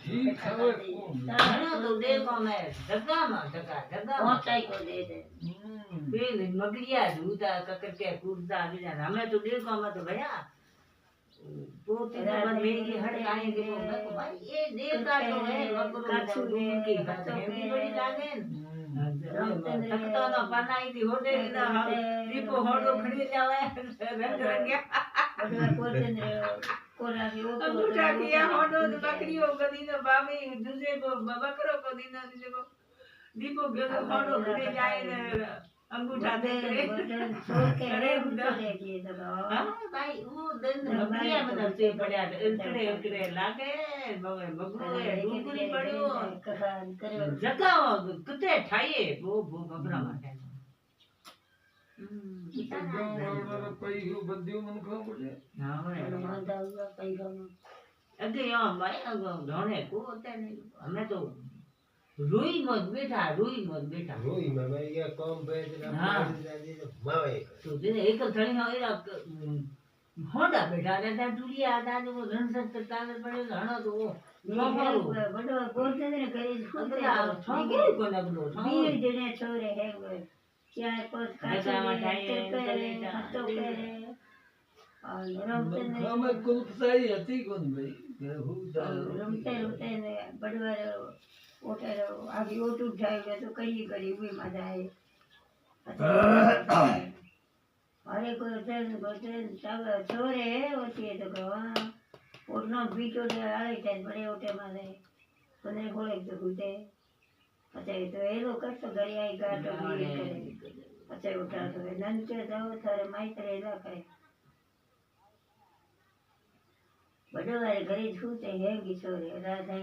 ठीक है कौन घणो तो देखो मैं जगह में जगह पहुंचाई को दे दे फिर मगरिया जूता ककर के कूदता भी जाना हमें तो देखो मैं तो भैया दो तीन बार मेरी हट आए देखो मैं तो भाई ये देवता तो है मगरो की बात है भी बड़ी लागे तकता ना बनाई थी होटे ना दीपो होड़ो खड़ी जावे रंग रंगिया बड़वा कोचंद्र कोला की ओ अंगूठा किया होड़ो बकरियों को दीनो बामी दूसरे को बकरो को दीनो देखो दीपो गयो होड़ो खड़ी जाए ने अंगूठा दे रे छोड़ के रे देखिए तो हां भाई वो दिन बकरिया मतलब से पड़या इकड़े इकड़े लागे बगरो है डूबरी पड़यो कहान करे जगह किते ठाए वो बबरा माटे वाला पई हो बंदियों मन को बोले हां मांदा हुआ पैगा में अगे यहाँ भाई धोने को होते नहीं हमें तो रोई मत बैठा रोई में मैं ये कम बैठ रहा हाँ। मावे तो दिन एक थड़ी हो या होड़ा बैठा रहता टुलिया आता जो वो धन सत्तर ताले पड़े घणो तो वो बड़वा कोचंद्र करे अगला छोकरो को लगलो वीर जने छोरे है वो चार पांच ऐसा मठाई तो करे और रमते हमें कुलसाई हती कौन भाई रमते ने बड़वा ओटे आगे ओट उठाई तो करी हुई मजा आए अरे को ट्रेन सब छोरे है होती है तो कहो ओटनो बीटो ले आए थे बड़े ओटे मारे कोने बोले तो गुटे अच्छा तो ये लोग कष्ट गरी आई गाटो भी करे अच्छा उठा तो नन के जाओ थारे माइत्रे ला करे बड़े वाले घरे छूते हैं किशोरे राधा